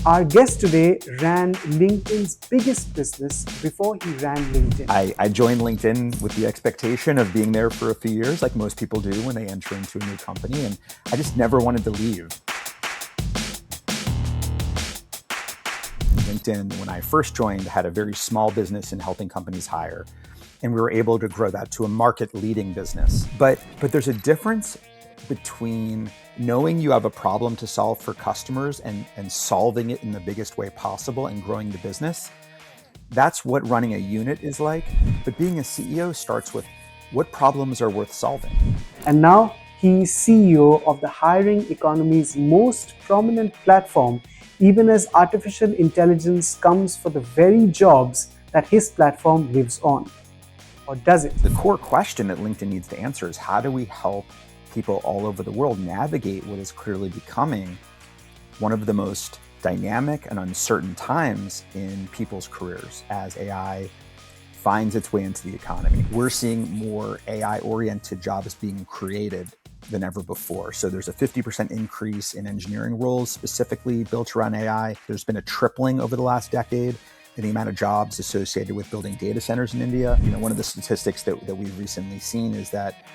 Our guest today ran LinkedIn's biggest business before he ran LinkedIn. I joined LinkedIn with the expectation of being there for a few years, like most people do when they enter into a new company, and I just never wanted to leave. LinkedIn, when I first joined, had a very small business in helping companies hire, and we were able to grow that to a market-leading business. But there's a difference between knowing you have a problem to solve for customers and solving it in the biggest way possible and growing the business. That's what running a unit is like. But being a CEO starts with what problems are worth solving. And now he's CEO of the hiring economy's most prominent platform, even as artificial intelligence comes for the very jobs that his platform lives on. Or does it? The core question that LinkedIn needs to answer is, how do we help people all over the world navigate what is clearly becoming one of the most dynamic and uncertain times in people's careers as AI finds its way into the economy? We're seeing more AI-oriented jobs being created than ever before. So there's a 50% increase in engineering roles specifically built around AI. There's been a tripling over the last decade in the amount of jobs associated with building data centers in India. One of the statistics that we've recently seen is that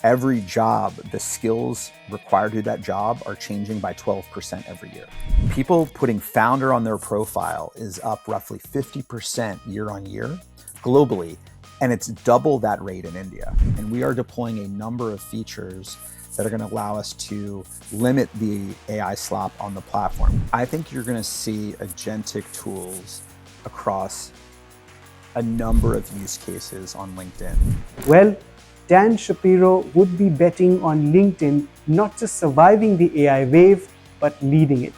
every job, the skills required to do that job are changing by 12% every year. People putting founder on their profile is up roughly 50% year on year globally, and it's double that rate in India. And we are deploying a number of features that are going to allow us to limit the AI slop on the platform. I think you're going to see agentic tools across a number of use cases on LinkedIn. Well, Dan Shapero would be betting on LinkedIn not just surviving the AI wave, but leading it.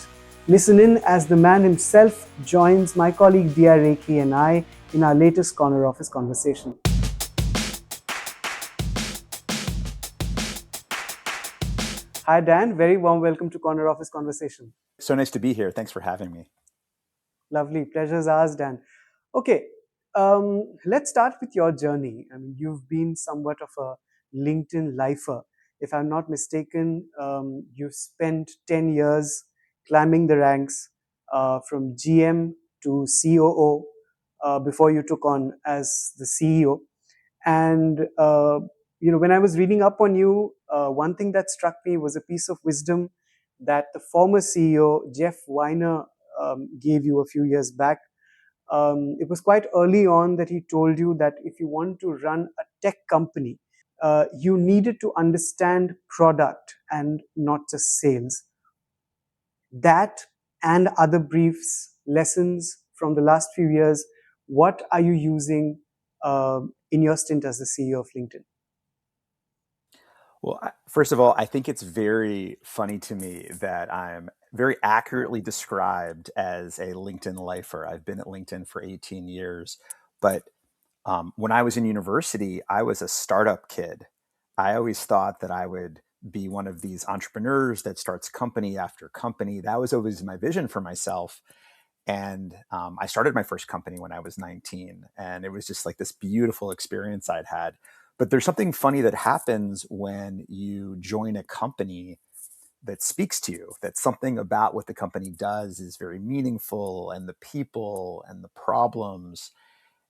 Listen in as the man himself joins my colleague Dia Rekhi and I in our latest Corner Office conversation. Hi Dan, very warm welcome to Corner Office Conversation. So nice to be here. Thanks for having me. Lovely, pleasure's ours, Dan. Okay, let's start with your journey. I mean, you've been somewhat of a LinkedIn lifer. If I'm not mistaken, you've spent 10 years climbing the ranks from GM to COO before you took on as the CEO. And when I was reading up on you, one thing that struck me was a piece of wisdom that the former CEO, Jeff Weiner, gave you a few years back. It was quite early on that he told you that if you want to run a tech company, you needed to understand product and not just sales. That and other briefs, lessons from the last few years, what are you using in your stint as the CEO of LinkedIn? Well, first of all, I think it's very funny to me that I'm very accurately described as a LinkedIn lifer. I've been at LinkedIn for 18 years, but when I was in university, I was a startup kid. I always thought that I would be one of these entrepreneurs that starts company after company. That was always my vision for myself. And I started my first company when I was 19, and it was just like this beautiful experience I'd had. But there's something funny that happens when you join a company that speaks to you, that something about what the company does is very meaningful, and the people and the problems.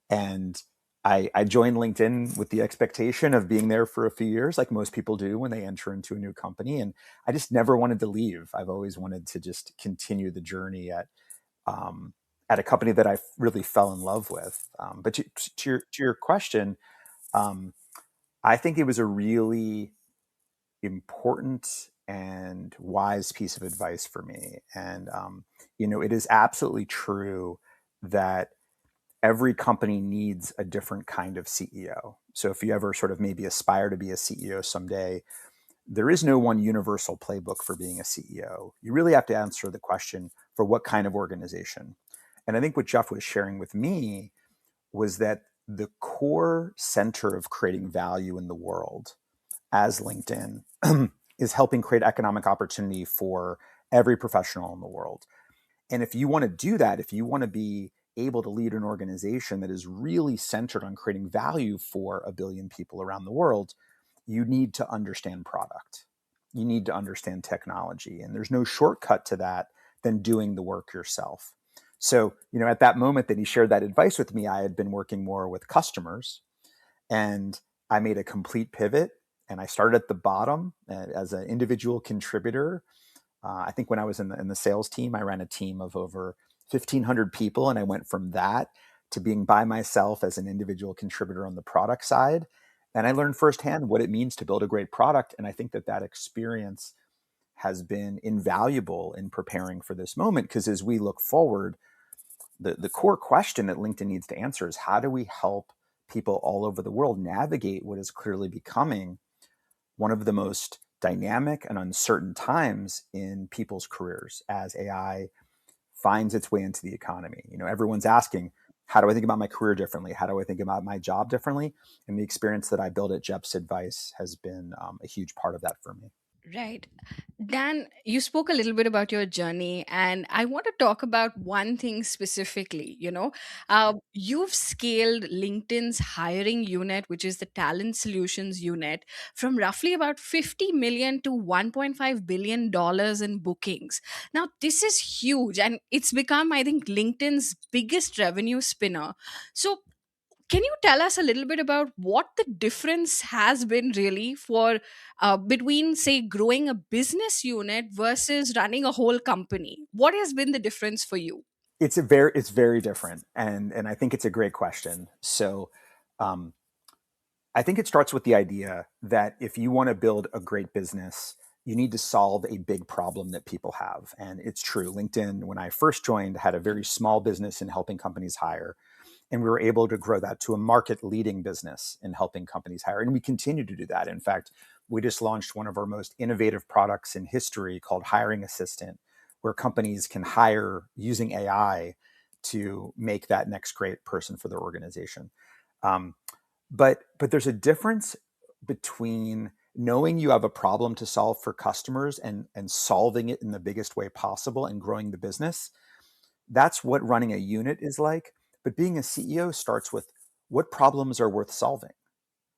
And I joined LinkedIn with the expectation of being there for a few years, like most people do when they enter into a new company. And I just never wanted to leave. I've always wanted to just continue the journey at a company that I really fell in love with. But to your question, I think it was a really important and wise piece of advice for me. And, it is absolutely true that every company needs a different kind of CEO. So if you ever sort of maybe aspire to be a CEO someday, there is no one universal playbook for being a CEO. You really have to answer the question for what kind of organization. And I think what Jeff was sharing with me was that the core center of creating value in the world as LinkedIn is helping create economic opportunity for every professional in the world. And if you want to do that, if you want to be able to lead an organization that is really centered on creating value for 1 billion people around the world, you need to understand product. You need to understand technology. And there's no shortcut to that than doing the work yourself. So, at that moment that he shared that advice with me, I had been working more with customers, and I made a complete pivot, and I started at the bottom as an individual contributor. I think when I was in the sales team, I ran a team of over 1,500 people, and I went from that to being by myself as an individual contributor on the product side. And I learned firsthand what it means to build a great product. And I think that experience has been invaluable in preparing for this moment, because as we look forward, the core question that LinkedIn needs to answer is, how do we help people all over the world navigate what is clearly becoming one of the most dynamic and uncertain times in people's careers as AI finds its way into the economy? Everyone's asking, how do I think about my career differently? How do I think about my job differently? And the experience that I built at Jep's Advice has been a huge part of that for me. Right. Dan, you spoke a little bit about your journey, and I want to talk about one thing specifically. You've scaled LinkedIn's hiring unit, which is the talent solutions unit, from roughly about 50 million to $1.5 billion in bookings. Now, this is huge, and it's become, I think, LinkedIn's biggest revenue spinner. So, can you tell us a little bit about what the difference has been really for between, say, growing a business unit versus running a whole company? What has been the difference for you? It's very different, and I think it's a great question. So, um, I think it starts with the idea that if you want to build a great business, you need to solve a big problem that people have. And it's true. LinkedIn, when I first joined, had a very small business in helping companies hire. And we were able to grow that to a market leading business in helping companies hire. And we continue to do that. In fact, we just launched one of our most innovative products in history called Hiring Assistant, where companies can hire using AI to make that next great person for their organization. Um, but there's a difference between knowing you have a problem to solve for customers and solving it in the biggest way possible and growing the business. That's what running a unit is like. But being a CEO starts with, what problems are worth solving?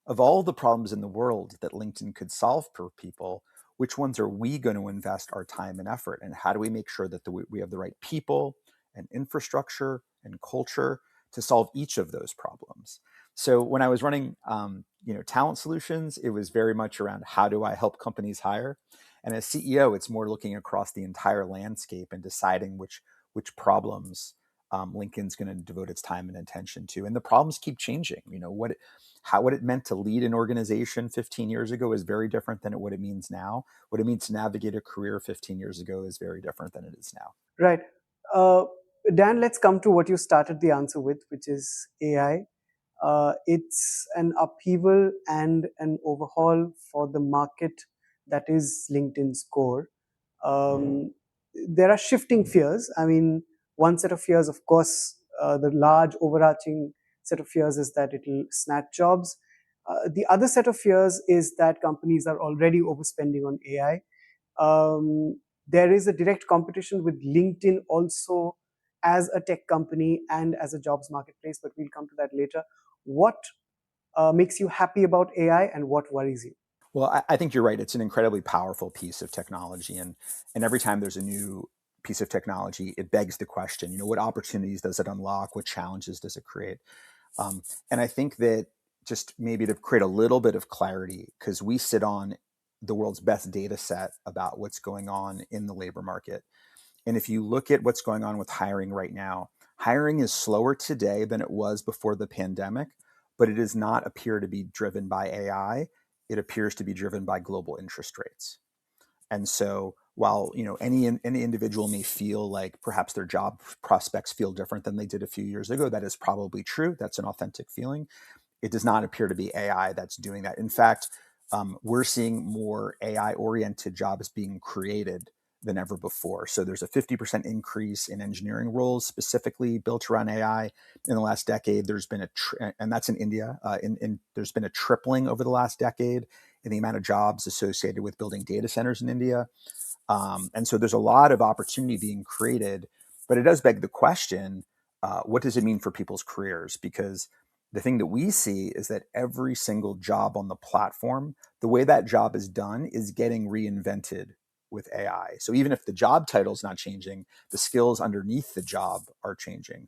Of all the problems in the world that LinkedIn could solve for people, which ones are we going to invest our time and effort? And how do we make sure that we have the right people and infrastructure and culture to solve each of those problems? So when I was running, talent solutions, it was very much around, how do I help companies hire? And as CEO, it's more looking across the entire landscape and deciding which problems Lincoln's going to devote its time and attention to. And the problems keep changing. What it meant to lead an organization 15 years ago is very different than what it means now. What it means to navigate a career 15 years ago is very different than it is now. Right. Uh, Dan, let's come to what you started the answer with, which is AI. It's an upheaval and an overhaul for the market that is LinkedIn's core. Um, there are shifting fears. I mean, one set of fears, of course, the large overarching set of fears is that it'll snatch jobs. The other set of fears is that companies are already overspending on AI. There is a direct competition with LinkedIn also as a tech company and as a jobs marketplace, but we'll come to that later. What makes you happy about AI and what worries you? Well, I think you're right. It's an incredibly powerful piece of technology, and every time there's a new piece of technology, it begs the question: what opportunities does it unlock? What challenges does it create? And I think that, just maybe to create a little bit of clarity, because we sit on the world's best data set about what's going on in the labor market. And if you look at what's going on with hiring right now, hiring is slower today than it was before the pandemic, but it does not appear to be driven by AI. It appears to be driven by global interest rates. And so, while any individual may feel like perhaps their job prospects feel different than they did a few years ago, that is probably true. That's an authentic feeling. It does not appear to be AI that's doing that. In fact, we're seeing more AI oriented jobs being created than ever before. So there's a 50% increase in engineering roles specifically built around AI in the last decade. There's been and that's in India. There's been a tripling over the last decade in the amount of jobs associated with building data centers in India. And so there's a lot of opportunity being created, but it does beg the question, what does it mean for people's careers? Because the thing that we see is that every single job on the platform, the way that job is done is getting reinvented with AI. So even if the job title is not changing, the skills underneath the job are changing.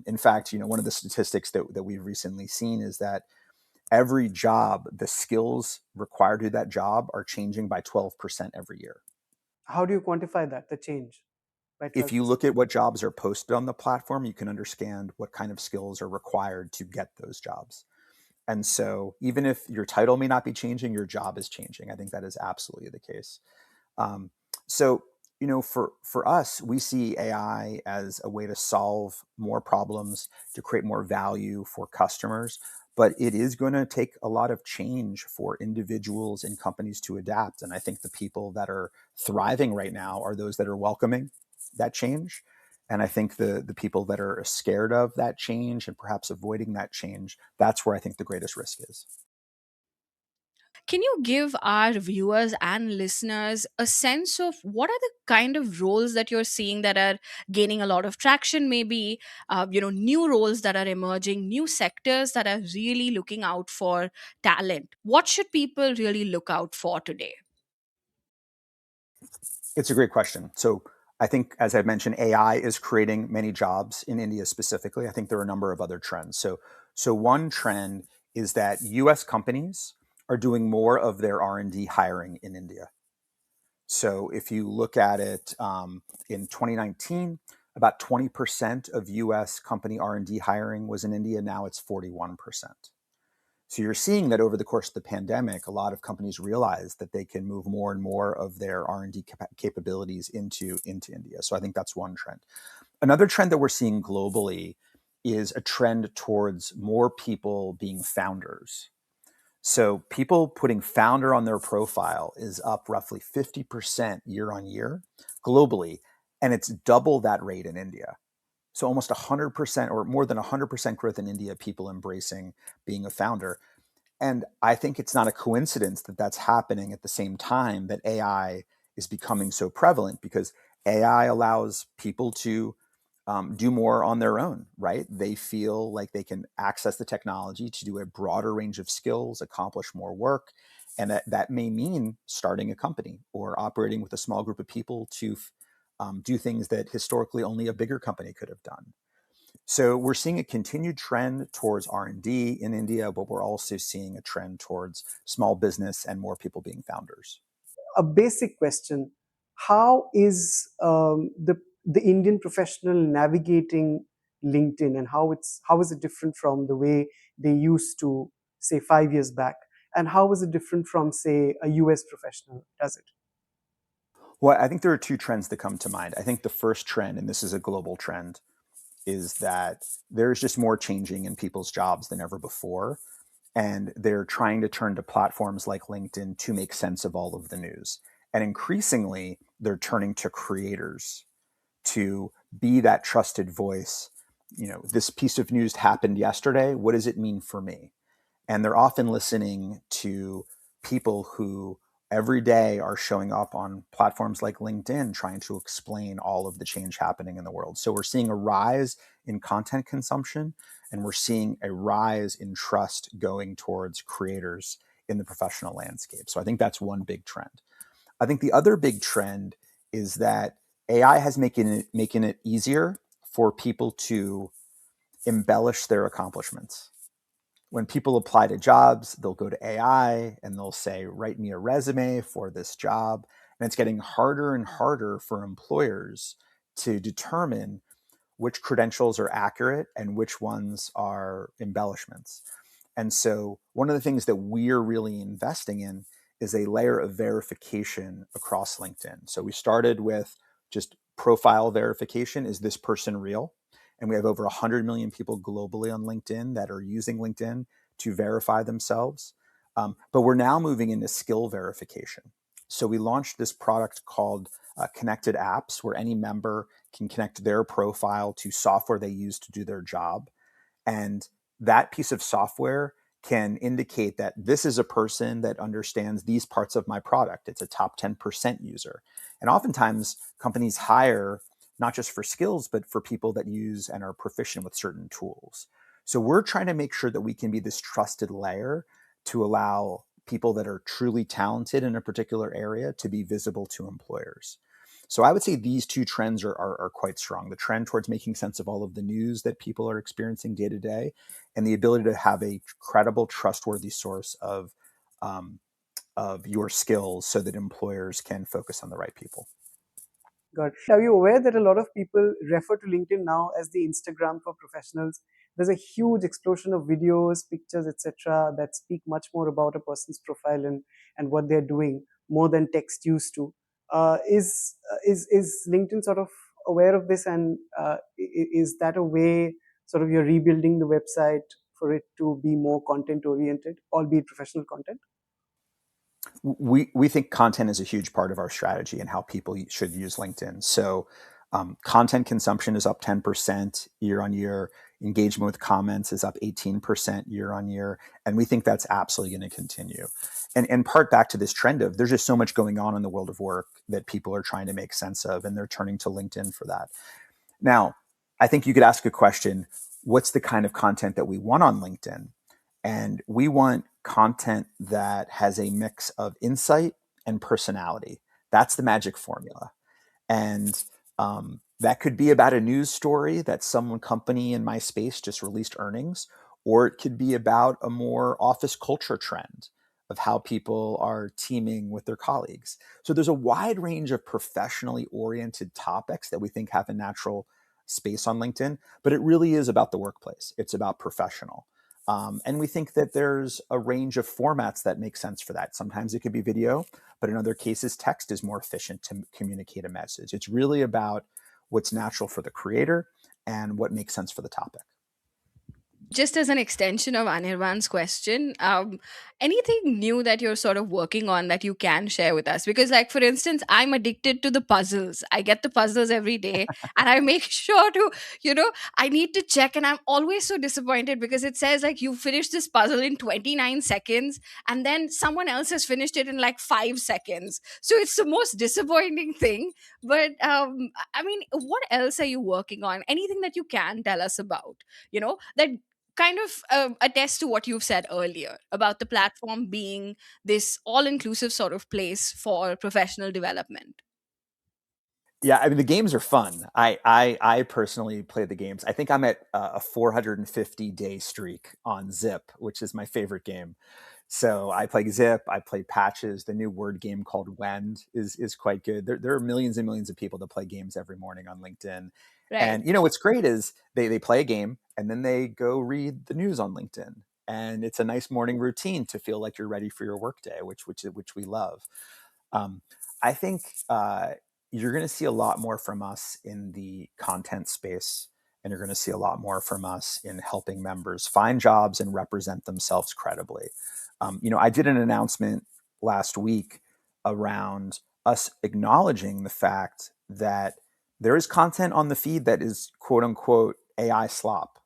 In fact, one of the statistics that we've recently seen is that every job, the skills required to do that job are changing by 12% every year. How do you quantify that, the change by If you 12%? look at what jobs are posted on the platform, you can understand what kind of skills are required to get those jobs. And so even if your title may not be changing, your job is changing. I think that is absolutely the case. Um, so, for us, we see AI as a way to solve more problems, to create more value for customers. But it is going to take a lot of change for individuals and companies to adapt. And I think the people that are thriving right now are those that are welcoming that change. And I think the people that are scared of that change and perhaps avoiding that change, that's where I think the greatest risk is. Can you give our viewers and listeners a sense of what are the kind of roles that you're seeing that are gaining a lot of traction? Maybe new roles that are emerging, new sectors that are really looking out for talent. What should people really look out for today? It's a great question. So I think, as I mentioned, AI is creating many jobs in India specifically. I think there are a number of other trends. So one trend is that U.S. companies are doing more of their R&D hiring in India. So if you look at it in 2019, about 20% of U.S. company R&D hiring was in India. Now it's 41%. So you're seeing that over the course of the pandemic, a lot of companies realize that they can move more and more of their R&D capabilities into India. So I think that's one trend. Another trend that we're seeing globally is a trend towards more people being founders. So people putting founder on their profile is up roughly 50% year on year globally, and it's double that rate in India. So almost 100% or more than 100% growth in India, people embracing being a founder. And I think it's not a coincidence that that's happening at the same time that AI is becoming so prevalent, because AI allows people to do more on their own, right? They feel like they can access the technology to do a broader range of skills, accomplish more work. And that may mean starting a company or operating with a small group of people to do things that historically only a bigger company could have done. So we're seeing a continued trend towards R&D in India, but we're also seeing a trend towards small business and more people being founders. A basic question: how is the Indian professional navigating LinkedIn, and how is it different from the way they used to, say, 5 years back? And how is it different from, say, a US professional does it? Well, I think there are two trends that come to mind. I think the first trend, and this is a global trend, is that there's just more changing in people's jobs than ever before. And they're trying to turn to platforms like LinkedIn to make sense of all of the news. And increasingly, they're turning to creators to be that trusted voice. This piece of news happened yesterday. What does it mean for me? And they're often listening to people who every day are showing up on platforms like LinkedIn trying to explain all of the change happening in the world. So we're seeing a rise in content consumption, and we're seeing a rise in trust going towards creators in the professional landscape. So I think that's one big trend. I think the other big trend is that AI has making it easier for people to embellish their accomplishments. When people apply to jobs, they'll go to AI and they'll say, write me a resume for this job. And it's getting harder and harder for employers to determine which credentials are accurate and which ones are embellishments. And so one of the things that we're really investing in is a layer of verification across LinkedIn. So we started with just profile verification. Is this person real? And we have over 100 million people globally on LinkedIn that are using LinkedIn to verify themselves. But we're now moving into skill verification. So we launched this product called Connected Apps, where any member can connect their profile to software they use to do their job. And that piece of software can indicate that this is a person that understands these parts of my product. It's a top 10% user. And oftentimes companies hire not just for skills, but for people that use and are proficient with certain tools. So we're trying to make sure that we can be this trusted layer to allow people that are truly talented in a particular area to be visible to employers. So I would say these two trends are quite strong. The trend towards making sense of all of the news that people are experiencing day to day, and the ability to have a credible, trustworthy source um, of your skills so that employers can focus on the right people. Got it. Are you aware that a lot of people refer to LinkedIn now as the Instagram for professionals? There's a huge explosion of videos, pictures, etc., that speak much more about a person's profile and what they're doing more than text used to. Is LinkedIn sort of aware of this, and is that a way sort of you're rebuilding the website for it to be more content oriented, albeit professional content? We think content is a huge part of our strategy and how people should use LinkedIn. So content consumption is up 10% year on year. Engagement with comments is up 18% year on year. And we think that's absolutely going to continue. And part back to this trend of there's just so much going on in the world of work that people are trying to make sense of, and they're turning to LinkedIn for that. Now, I think you could ask a question, what's the kind of content that we want on LinkedIn? And we want content that has a mix of insight and personality. That's the magic formula. And that could be about a news story that some company in my space just released earnings, or it could be about a more office culture trend of how people are teaming with their colleagues. So there's a wide range of professionally oriented topics that we think have a natural space on LinkedIn, but it really is about the workplace. It's about professional. And we think that there's a range of formats that make sense for that. Sometimes it could be video, but in other cases, text is more efficient to communicate a message. It's really about what's natural for the creator and what makes sense for the topic. Just as an extension of Anirban's question, anything new that you're sort of working on that you can share with us? Because, like, for instance, I'm addicted to the puzzles. I get the puzzles every day, and I make sure to, I need to check, and I'm always so disappointed because it says, like, you finished this puzzle in 29 seconds, and then someone else has finished it in like 5 seconds. So it's the most disappointing thing. But I mean, what else are you working on? Anything that you can tell us about? That kind of attest to what you've said earlier about the platform being this all-inclusive sort of place for professional development. Yeah, I mean the games are fun. I personally play the games. I think I'm at a 450-day streak on Zip, which is my favorite game. So I play Zip. I play Patches. The new word game called Wend is quite good. There are millions and millions of people that play games every morning on LinkedIn. Right. And what's great is they play a game and then they go read the news on LinkedIn. And it's a nice morning routine to feel like you're ready for your workday, which we love. Um, I think you're going to see a lot more from us in the content space, and you're going to see a lot more from us in helping members find jobs and represent themselves credibly. I did an announcement last week around us acknowledging the fact that there is content on the feed that is quote unquote AI slop,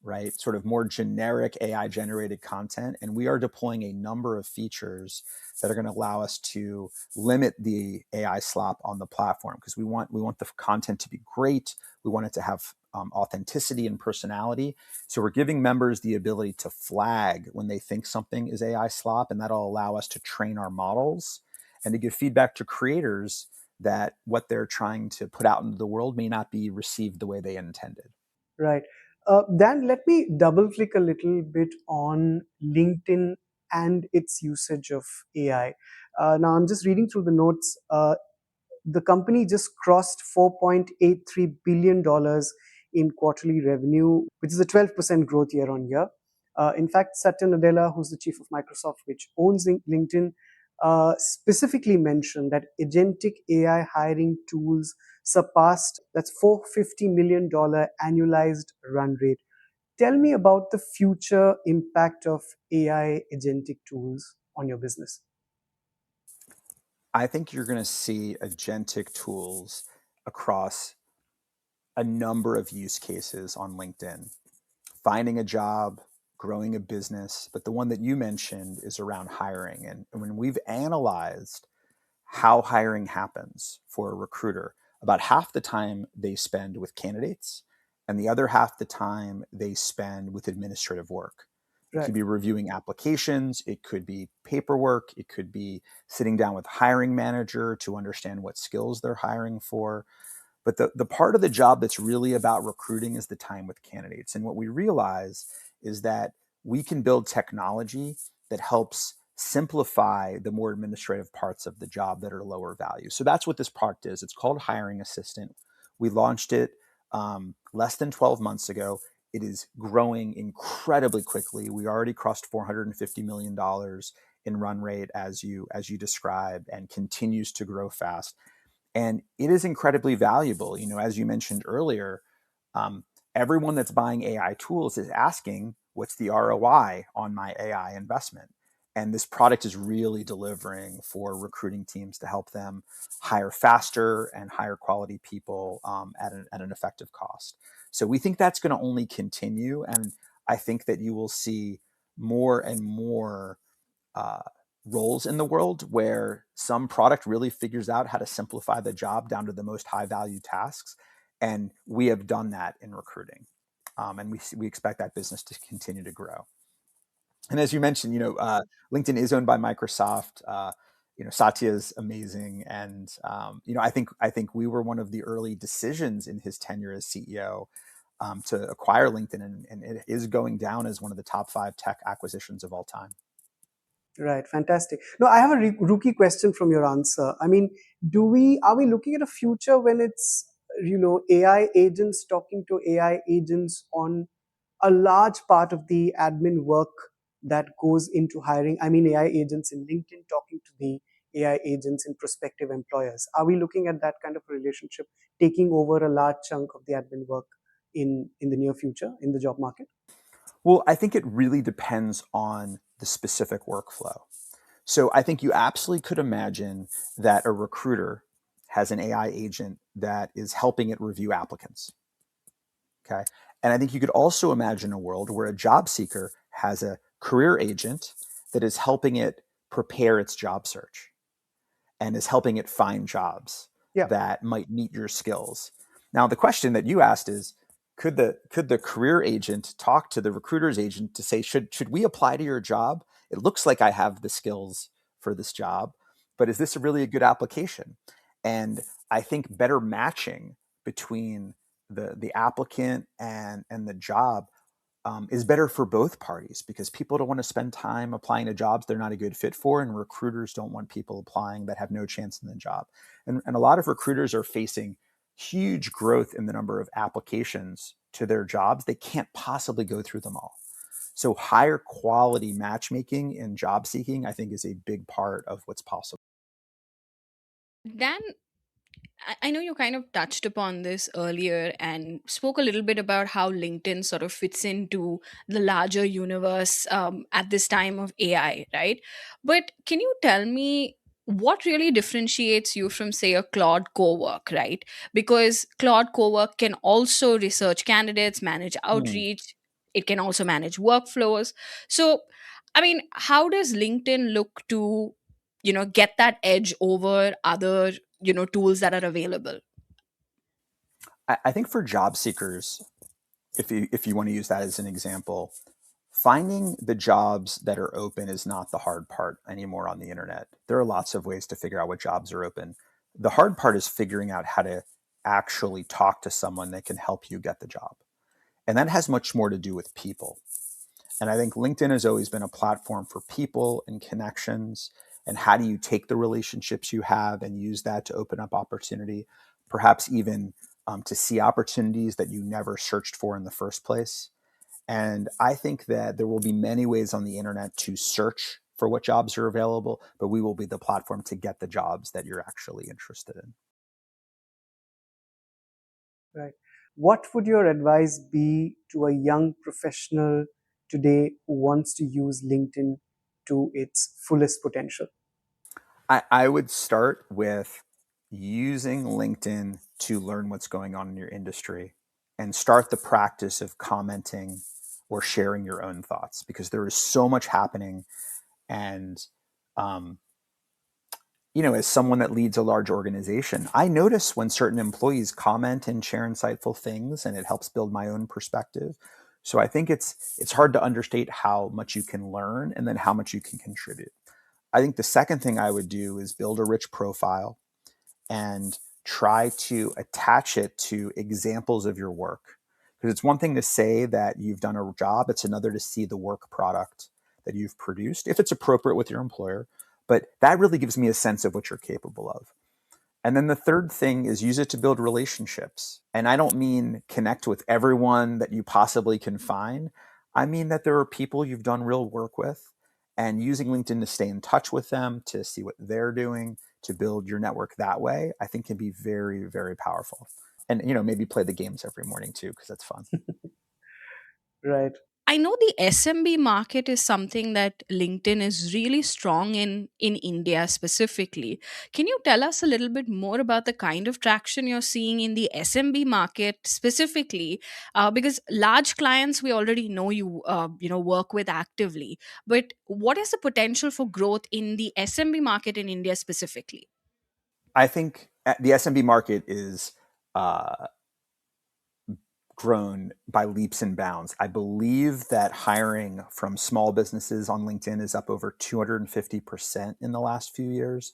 right? Sort of more generic AI generated content. And we are deploying a number of features that are going to allow us to limit the AI slop on the platform because we want the content to be great. We want it to have authenticity and personality. So we're giving members the ability to flag when they think something is AI slop, and that'll allow us to train our models and to give feedback to creators that what they're trying to put out into the world may not be received the way they intended. Right. Dan, let me double click a little bit on LinkedIn and its usage of AI. Now, I'm just reading through the notes. The company just crossed $4.83 billion in quarterly revenue, which is a 12% growth year on year. In fact, Satya Nadella, who's the chief of Microsoft, which owns LinkedIn, specifically mentioned that agentic AI hiring tools surpassed that's $450 million annualized run rate. Tell me about the future impact of AI agentic tools on your business. I think you're going to see agentic tools across a number of use cases on LinkedIn. Finding a job, growing a business, but the one that you mentioned is around hiring. And when we've analyzed how hiring happens for a recruiter, about half the time they spend with candidates, and the other half the time they spend with administrative work. It could Right. be reviewing applications, it could be paperwork, it could be sitting down with hiring manager to understand what skills they're hiring for. But the part of the job that's really about recruiting is the time with candidates. And what we realize is that we can build technology that helps simplify the more administrative parts of the job that are lower value. So that's what this product is. It's called Hiring Assistant. We launched it less than 12 months ago. It is growing incredibly quickly. We already crossed $450 million in run rate, as you described, and continues to grow fast. And it is incredibly valuable. As you mentioned earlier, um, everyone that's buying AI tools is asking, what's the ROI on my AI investment? And this product is really delivering for recruiting teams to help them hire faster and higher quality people at an effective cost. So we think that's going to only continue. And I think that you will see more and more uh, roles in the world where some product really figures out how to simplify the job down to the most high value tasks. And we have done that in recruiting. And we expect that business to continue to grow. And as you mentioned, LinkedIn is owned by Microsoft. Satya is amazing, and I think we were one of the early decisions in his tenure as CEO to acquire LinkedIn, and it is going down as one of the top 5 tech acquisitions of all time. Right, fantastic. No, I have a rookie question from your answer. I mean, are we looking at a future when it's AI agents talking to AI agents on a large part of the admin work that goes into hiring? I mean, AI agents in LinkedIn talking to the AI agents in prospective employers. Are we looking at that kind of relationship taking over a large chunk of the admin work in the near future in the job market? Well, I think it really depends on the specific workflow. So I think you absolutely could imagine that a recruiter has an AI agent that is helping it review applicants. Okay. And I think you could also imagine a world where a job seeker has a career agent that is helping it prepare its job search and is helping it find jobs Yeah. that might meet your skills. Now, the question that you asked is, could the career agent talk to the recruiter's agent to say, should we apply to your job? It looks like I have the skills for this job, but is this really a good application? And I think better matching between the applicant and the job is better for both parties, because people don't want to spend time applying to jobs they're not a good fit for, and recruiters don't want people applying that have no chance in the job. And a lot of recruiters are facing huge growth in the number of applications to their jobs. They can't possibly go through them all. So higher quality matchmaking in job seeking, I think, is a big part of what's possible. Dan, I know you kind of touched upon this earlier and spoke a little bit about how LinkedIn sort of fits into the larger universe at this time of AI, right? But can you tell me what really differentiates you from, say, a Claude Cowork, right? Because Claude Cowork can also research candidates, manage Hmm. outreach, it can also manage workflows. So, I mean, how does LinkedIn look to, get that edge over other tools that are available? I think for job seekers, if you want to use that as an example, finding the jobs that are open is not the hard part anymore on the internet. There are lots of ways to figure out what jobs are open. The hard part is figuring out how to actually talk to someone that can help you get the job. And that has much more to do with people. And I think LinkedIn has always been a platform for people and connections. And how do you take the relationships you have and use that to open up opportunity, perhaps even to see opportunities that you never searched for in the first place? And I think that there will be many ways on the internet to search for what jobs are available, but we will be the platform to get the jobs that you're actually interested in. Right. What would your advice be to a young professional today who wants to use LinkedIn to its fullest potential? I would start with using LinkedIn to learn what's going on in your industry and start the practice of commenting or sharing your own thoughts, because there is so much happening. And um, as someone that leads a large organization, I notice when certain employees comment and share insightful things, and it helps build my own perspective. So I think it's hard to understate how much you can learn and then how much you can contribute. I think the second thing I would do is build a rich profile and try to attach it to examples of your work. Because it's one thing to say that you've done a job, it's another to see the work product that you've produced, if it's appropriate with your employer. But that really gives me a sense of what you're capable of. And then the third thing is use it to build relationships. And I don't mean connect with everyone that you possibly can find. I mean that there are people you've done real work with, and using LinkedIn to stay in touch with them, to see what they're doing, to build your network that way, I think can be very, very powerful. And, maybe play the games every morning too, because that's fun. Right. I know the SMB market is something that LinkedIn is really strong in India specifically. Can you tell us a little bit more about the kind of traction you're seeing in the SMB market specifically? Because large clients we already know you work with actively, but what is the potential for growth in the SMB market in India specifically? I think the SMB market is uh, grown by leaps and bounds. I believe that hiring from small businesses on LinkedIn is up over 250% in the last few years.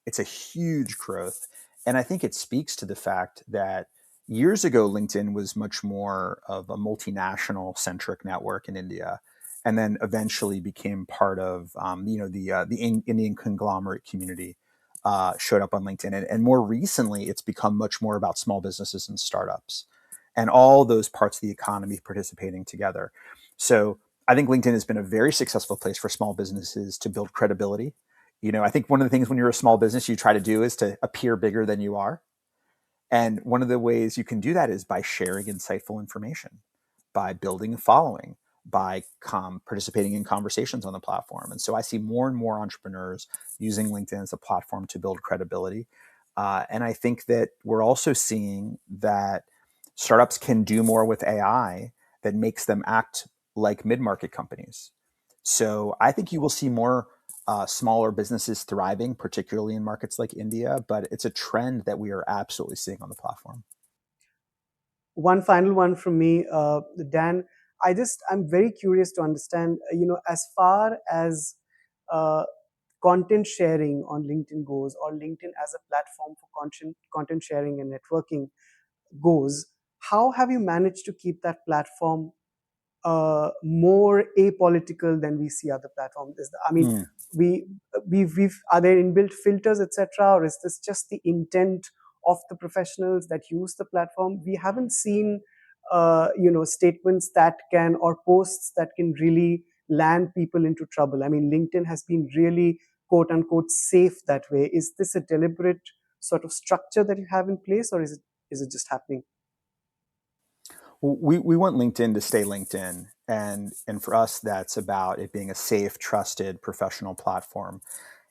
It's a huge growth. And I think it speaks to the fact that years ago, LinkedIn was much more of a multinational centric network in India, and then eventually became part of, the Indian conglomerate community showed up on LinkedIn. And more recently, it's become much more about small businesses and startups and all those parts of the economy participating together. So I think LinkedIn has been a very successful place for small businesses to build credibility. I think one of the things when you're a small business you try to do is to appear bigger than you are. And one of the ways you can do that is by sharing insightful information, by building a following, by participating in conversations on the platform. And so I see more and more entrepreneurs using LinkedIn as a platform to build credibility. And I think that we're also seeing that startups can do more with AI that makes them act like mid-market companies. So I think you will see more smaller businesses thriving, particularly in markets like India, but it's a trend that we are absolutely seeing on the platform. One final one from me, Dan. I'm very curious to understand, as far as uh, content sharing on LinkedIn goes, or LinkedIn as a platform for content sharing and networking goes, how have you managed to keep that platform more apolitical than we see other platforms? I mean, Mm. we've are there inbuilt filters, etc., or is this just the intent of the professionals that use the platform? We haven't seen, statements that can, or posts that can really land people into trouble. I mean, LinkedIn has been really quote unquote safe that way. Is this a deliberate sort of structure that you have in place, or is it just happening? We want LinkedIn to stay LinkedIn. And for us, that's about it being a safe, trusted, professional platform.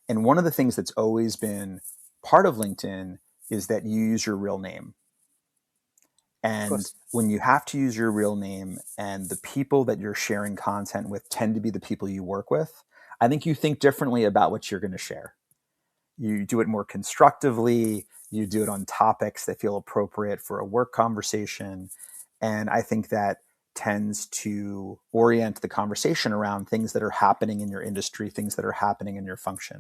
And one of the things that's always been part of LinkedIn is that you use your real name. Of And course. when you have to use your real name and the people that you're sharing content with tend to be the people you work with, I think you think differently about what you're going to share. You do it more constructively, you do it on topics that feel appropriate for a work conversation. And I think that tends to orient the conversation around things that are happening in your industry, things that are happening in your function.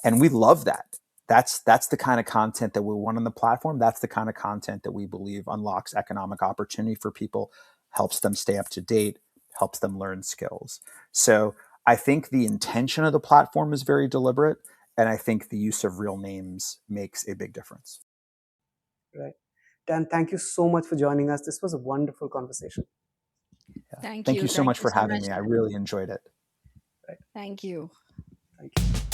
And we love that. That's the kind of content that we want on the platform. That's the kind of content that we believe unlocks economic opportunity for people, helps them stay up to date, helps them learn skills. So I think the intention of the platform is very deliberate, and I think the use of real names makes a big difference. Right. Dan, thank you so much for joining us. This was a wonderful conversation. Yeah. Thank Thank you. you so Thank much you for so having much. me. I really enjoyed it. Right. Thank you. Thank you.